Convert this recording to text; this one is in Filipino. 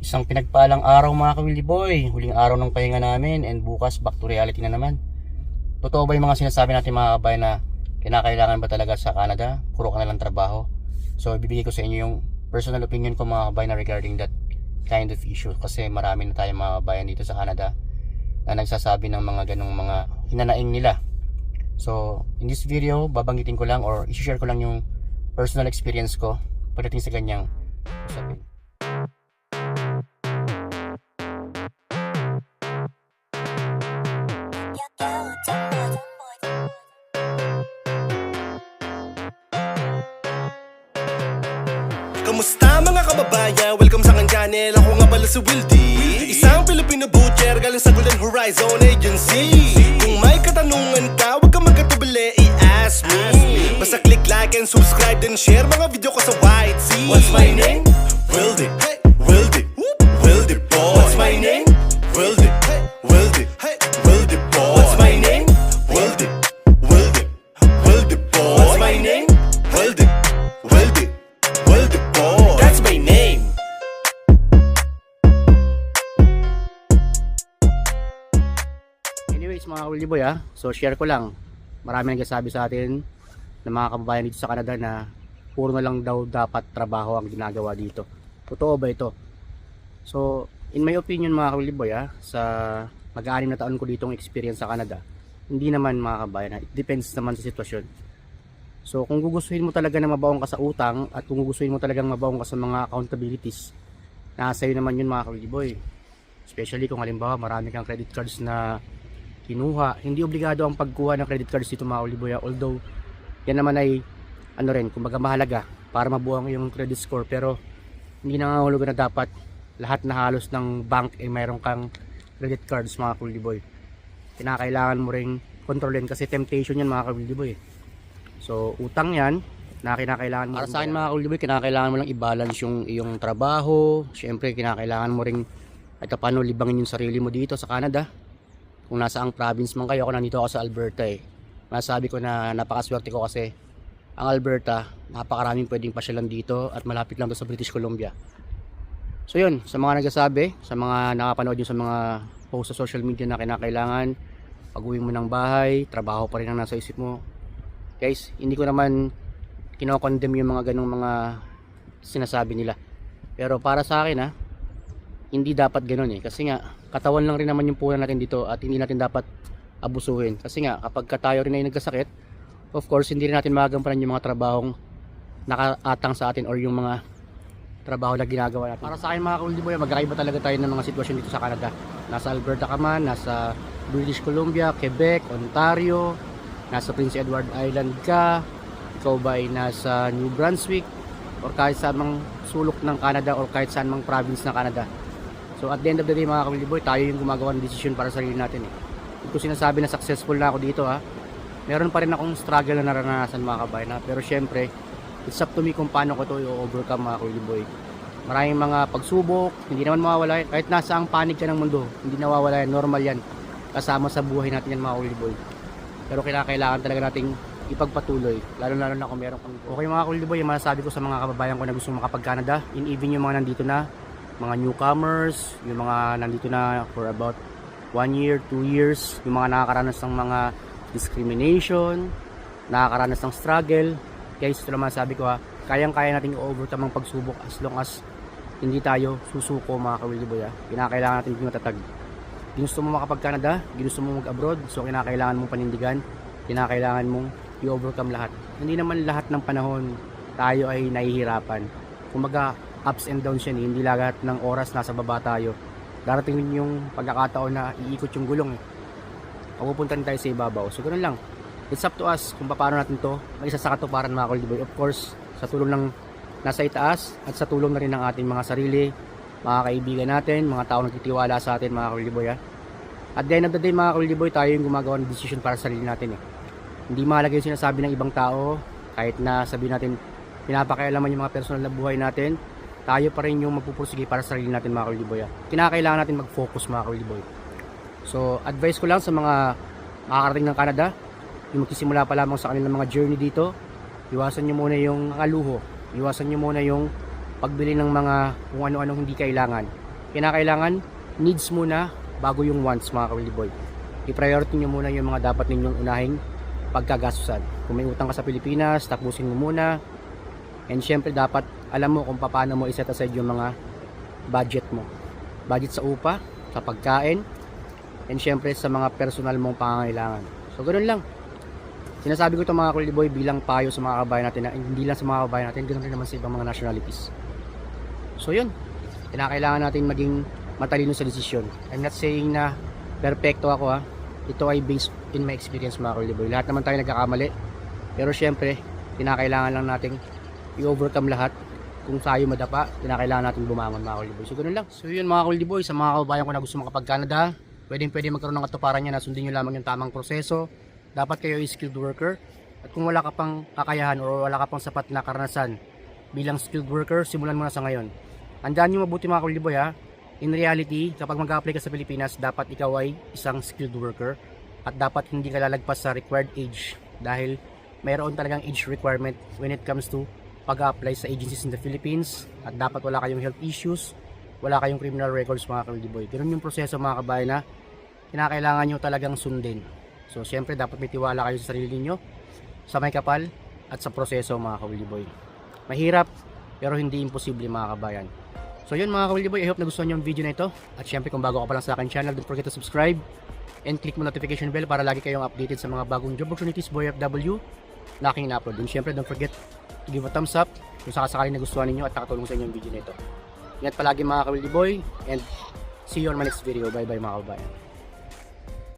Isang pinagpalang araw mga ka-Willy Boy. Huling araw ng pahinga namin and bukas back to reality na naman. Totoo ba yung mga sinasabi natin mga kabayan na kinakailangan ba talaga sa Canada? Puro ka na lang trabaho. So ibibigay ko sa inyo yung personal opinion ko mga kabayan na regarding that kind of issue. Kasi marami na tayong mga kabayan dito sa Canada na nagsasabi ng mga ganong mga hinanaing nila. So in this video, babanggitin ko lang or i-share ko lang yung personal experience ko pagdating sa ganyang usapin. Kamusta mga kababayan? Welcome sa aking channel. Ako nga pala si Wildy, isang Filipino butcher galing sa Golden Horizon Agency. Kung may katanungan ka, huwag ka magkatubili, i-ask me. Basta click like and subscribe and share mga video ko sa White Sea. What's my name? Wildy. Hey, Wildy. Wildy boy. What's my name? Wildy. Hey, Wildy. Hey, Wildy boy. What's my name? Wildy. Wildy. Wildy boy. What's my name? Wildy. Wildy. Wildy boy. That's my name. Anyways mga Willy Boy so share ko lang. Marami nagsasabi sa atin ng mga kababayan dito sa Canada na puro na lang daw dapat trabaho ang ginagawa dito. Totoo ba ito? So in my opinion mga Willy Boy sa mag-6 na taon ko ditong experience sa Canada, hindi naman mga kababayan, it depends naman sa sitwasyon. So kung gugustuhin mo talaga na mabaong ka sa utang at kung gugustuhin mo talagang mabaong ka sa mga accountabilities, nasa iyo naman yun mga Willy Boy. Especially kung halimbawa marami kang credit cards na kinuha. Hindi obligado ang pagkuha ng credit cards dito mga Willy Boy, although yan naman ay ano rin, kumbaga mahalaga para mabuo yung credit score, pero hindi nangangahulugan na dapat lahat na halos ng bank ay mayroon kang credit cards mga Willy Boy. Kinakailangan mo ring kontrolin kasi temptation yan mga Willy Boy. So utang yan na kinakailangan mo. Para sa akin mga Willy Boy, kinakailangan mo lang i-balance yung iyong trabaho. Siyempre kinakailangan mo ring at paano libangin yung sarili mo dito sa Canada. Kung nasa ang province man kayo, ako nandito ako sa Alberta masasabi ko na napakaswerte ko kasi ang Alberta, napakaraming pwedeng pasyalan dito at malapit lang to sa British Columbia. So yun, sa mga nagsasabi, sa mga nakapanood yun sa mga post sa social media na kinakailangan pag-uwi mo ng bahay, trabaho pa rin ang nasa isip mo. Guys, hindi ko naman kinokondem yung mga ganong mga sinasabi nila. Pero para sa akin hindi dapat ganoon kasi nga katawan lang rin naman yung punan natin dito at hindi natin dapat abusuhin. Kasi nga kapag tayo rin ay nagkasakit, of course hindi rin natin magagampanan yung mga trabahong nakaatang sa atin or yung mga trabaho na ginagawa natin. Para sa akin mga ka-Wildy Boy, magkaiba talaga tayo ng mga sitwasyon dito sa Canada. Nasa Alberta ka man, nasa British Columbia, Quebec, Ontario, nasa Prince Edward Island ka, ikaw ba ay nasa New Brunswick, or kahit saan mang sulok ng Canada or kahit saan mang province ng Canada. So at the end of the day mga ka-Wildy Boy, tayo yung gumagawa ng desisyon para sa sarili natin Hindi ko sinasabi na successful na ako dito Meron pa rin akong struggle na naranasan mga kabayan pero syempre, it's up to me kung paano ko ito i-overcome mga ka-Wildy Boy. Maraming mga pagsubok, hindi naman mawawala yan. Kahit nasa ang panig ka ng mundo, hindi nawawala yan, normal yan. Kasama sa buhay natin yan mga ka-Wildy Boy. Pero kailangan talaga nating ipagpatuloy, lalo na kung meron kang okay mga ka-Wildy Boy, yung masasabi ko sa mga kababayan ko na gusto makapag-Canada, in even yung mga nandito na, mga newcomers, yung mga nandito na for about 1 year, 2 years, yung mga nakakaranas ng mga discrimination, nakakaranas ng struggle. Guys, ito naman sabi ko kayang-kaya natin i-overcome ang pagsubok as long as hindi tayo susuko mga ka-Wildy Boy Kinakailangan natin yung matatag. Ginusto mo makapag-Canada, ginusto mo mag-abroad, so kinakailangan mong panindigan, kinakailangan mong i-overcome lahat. Hindi naman lahat ng panahon tayo ay nahihirapan. Kumbaga ups and downs yan hindi lahat ng oras nasa baba tayo. Darating yung pagkakataon na iikot yung gulong Pupunta tayo sa ibabaw. So ganoon lang. It's up to us kung paano natin to mag-isa sa katuparan mga ka-Wildy Boy. Of course, sa tulong ng nasa itaas at sa tulong na rin ng ating mga sarili, mga kaibigan natin, mga taong nagtitiwala sa atin mga ka-Wildy Boy At the end of the day mga ka-Wildy Boy, tayo yung gumagawa ng decision para sa sarili natin Hindi mahalaga yung sinasabi ng ibang tao, kahit na sabihin natin pinapakialaman yung mga personal na buhay natin, tayo pa rin yung magpupursige para sa sarili natin mga ka-Wildy Boy Kinakailangan natin mag-focus mga ka-Wildy Boy. So advice ko lang sa mga makakarating ng Canada, yung magsisimula pa lamang sa kanilang mga journey dito, iwasan nyo muna yung luho, iwasan nyo muna yung pagbili ng mga kung ano-anong hindi kailangan. kinakailangan needs muna bago yung wants, mga ka-Wildy Boy. I-priority nyo muna yung mga dapat ninyong unahing pagkagastusan. Kung may utang ka sa Pilipinas, tapusin mo muna. And syempre dapat alam mo kung paano mo i-set aside yung mga budget mo. Budget sa upa, sa pagkain, and syempre sa mga personal mong pangangailangan. So ganoon lang. Sinasabi ko ito, mga ka-Wildy Boy, bilang payo sa mga kabayan natin, na hindi lang sa mga kabayan natin, ganoon rin naman sa ibang mga nationalities. So yun, kinakailangan natin maging matalino sa desisyon. I'm not saying na perfecto ako ha. Ito ay based in my experience, mga ka-Wildy Boy. Lahat naman tayo nagkakamali. Pero syempre, kinakailangan lang nating i-overcome lahat. Kung tayo madapa, kinakailangan natin bumangon, mga ka-Wildy Boy. So ganoon lang. So yun, mga ka-Wildy Boy, sa mga kabayan ko na gusto makapag-Canada, pwede magkaroon ng katuparan niya na sundin nyo lamang yung tamang proseso. Dapat kayo ay skilled worker. At kung wala ka pang kakayahan o wala ka pang sapat na karanasan bilang skilled worker, simulan mo na sa ngayon. Tandaan nyo mabuti, mga ka-Wildy Boy ha. In reality, kapag mag-apply ka sa Pilipinas, dapat ikaw ay isang skilled worker. At dapat hindi ka lalagpas sa required age. Dahil mayroon talagang age requirement when it comes to pag-apply sa agencies in the Philippines. At dapat wala kayong health issues, wala kayong criminal records, mga ka-Wildy Boy. Ganun yung proseso, mga kabayan, na kinakailangan nyo talagang sundin. So syempre dapat may tiwala kayo sa sarili niyo, sa may kapal at sa proseso, mga ka-Wildy Boy. Mahirap pero hindi imposible, mga kabayan. So yun, mga ka-Wildy Boy, I hope nagustuhan niyo yung video na ito. At syempre kung bago ka pa lang sa akin channel, don't forget to subscribe and click mo notification bell para lagi kayong updated sa mga bagong job opportunities, Boy FW na aking in-upload. And syempre don't forget to give a thumbs up kung sakasakali nagustuhan ninyo at nakatulong sa inyo yung video na ito. Ingat palagi, mga ka-Wildy Boy, and see you on my next video. Bye bye, mga kabayan.